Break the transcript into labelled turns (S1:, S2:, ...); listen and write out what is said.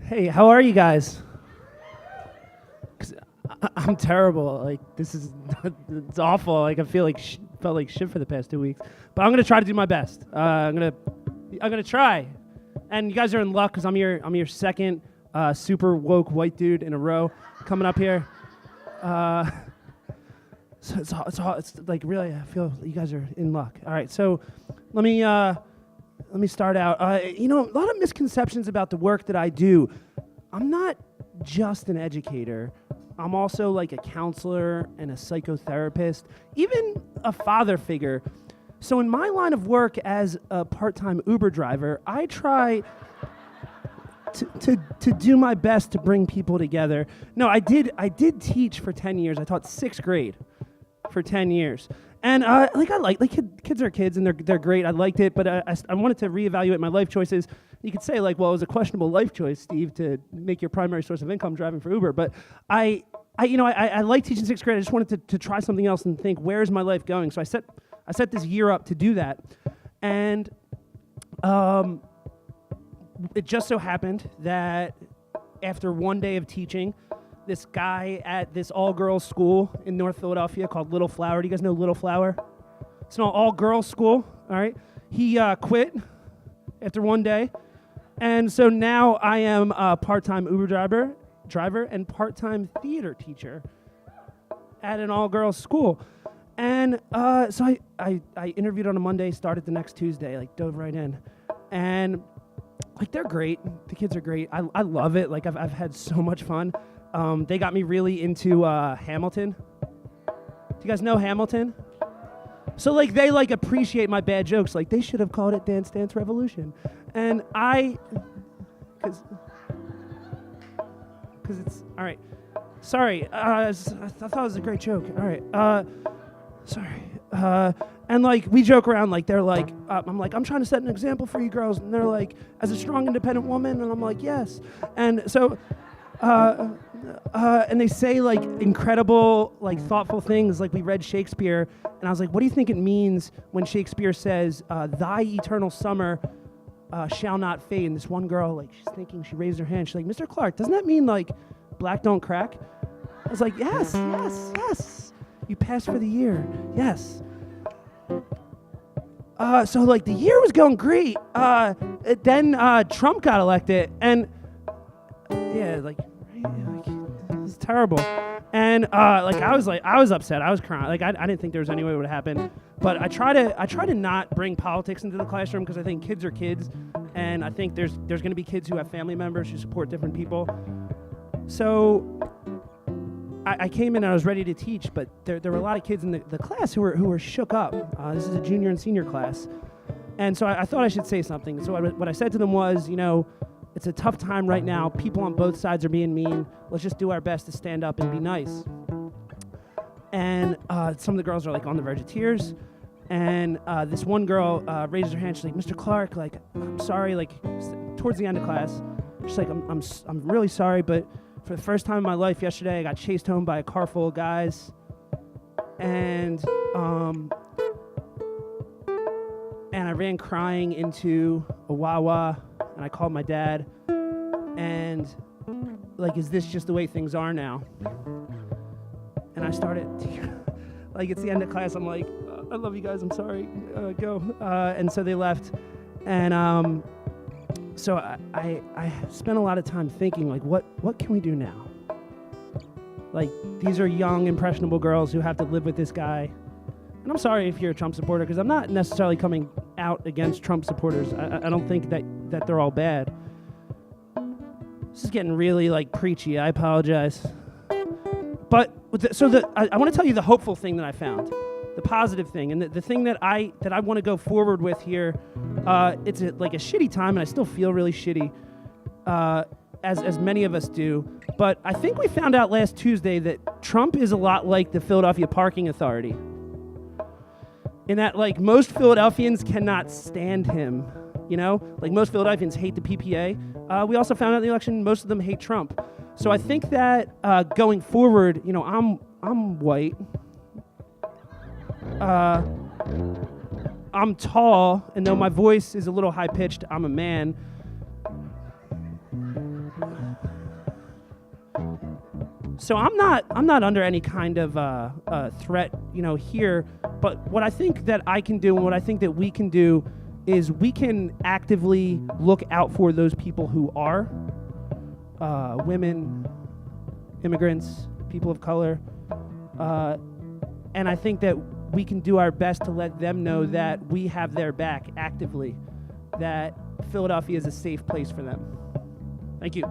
S1: Hey, how are you guys? 'Cause I'm terrible. Like this is it's awful. Like I feel like felt like shit for the past 2 weeks. But I'm gonna try to do my best. I'm gonna try. And you guys are in luck because I'm your second super woke white dude in a row coming up here. So it's like really I feel you guys are in luck. All right, so let me start out. A lot of misconceptions about the work that I do. I'm not just an educator. I'm also like a counselor and a psychotherapist, even a father figure. So in my line of work as a part-time Uber driver, I try to do my best to bring people together. No, I did teach for 10 years. I taught 6th grade for 10 years. And kids are kids and they're great. I liked it, but I wanted to reevaluate my life choices. You could say like, well, it was a questionable life choice, Steve, to make your primary source of income driving for Uber. But I like teaching 6th grade. I just wanted to try something else and think, where is my life going? So I set this year up to do that, and it just so happened that after one day of teaching, this guy at this all-girls school in North Philadelphia called Little Flower. Do you guys know Little Flower? It's an all-girls school, all right? He quit after one day, and so now I am a part-time Uber driver and part-time theater teacher at an all-girls school. And so I interviewed on a Monday, started the next Tuesday, like dove right in. And like they're great. The kids are great. I love it. Like I've had so much fun. They got me really into Hamilton. Do you guys know Hamilton? So like they like appreciate my bad jokes. Like they should have called it Dance Dance Revolution. And because it's, all right. Sorry, I thought it was a great joke. All right, sorry. And like we joke around, like they're like, I'm like, I'm trying to set an example for you girls, and they're like, as a strong, independent woman, and I'm like, yes. And so, and they say like incredible, like thoughtful things, like we read Shakespeare, and I was like, what do you think it means when Shakespeare says, "Thy eternal summer shall not fade"? And this one girl, like, she's thinking, she raised her hand, she's like, Mr. Clark, doesn't that mean like black don't crack? I was like, yes. You passed for the year, yes. So like the year was going great. Then Trump got elected, and it's terrible. And like I was upset. I was crying. Like I didn't think there was any way it would happen. But I try to not bring politics into the classroom because I think kids are kids, and I think there's going to be kids who have family members who support different people. So I came in and I was ready to teach, but there were a lot of kids in the class who were shook up. This is a junior and senior class. And so I thought I should say something. So what I said to them was, it's a tough time right now. People on both sides are being mean. Let's just do our best to stand up and be nice. And some of the girls are like on the verge of tears. And this one girl raises her hand. She's like, Mr. Clark, like, I'm sorry, like towards the end of class. She's like, I'm really sorry, but for the first time in my life yesterday, I got chased home by a car full of guys, and I ran crying into a Wawa, and I called my dad, and like, is this just the way things are now? And I started, like, it's the end of class, I'm like, I love you guys, I'm sorry, go. And so they left, and so I spent a lot of time thinking, like, what can we do now? Like, these are young, impressionable girls who have to live with this guy. And I'm sorry if you're a Trump supporter, because I'm not necessarily coming out against Trump supporters. I don't think that they're all bad. This is getting really, like, preachy. I apologize. But, I want to tell you the hopeful thing that I found. The positive thing, and the thing that I want to go forward with here, it's like a shitty time, and I still feel really shitty, as many of us do. But I think we found out last Tuesday that Trump is a lot like the Philadelphia Parking Authority, in that like most Philadelphians cannot stand him. Like most Philadelphians hate the PPA. We also found out in the election most of them hate Trump. So I think that going forward, I'm white. I'm tall, and though my voice is a little high-pitched, I'm a man. So I'm not under any kind of threat, here. But what I think that I can do, and what I think that we can do, is we can actively look out for those people who are women, immigrants, people of color, and I think that we can do our best to let them know that we have their back actively, that Philadelphia is a safe place for them. Thank you.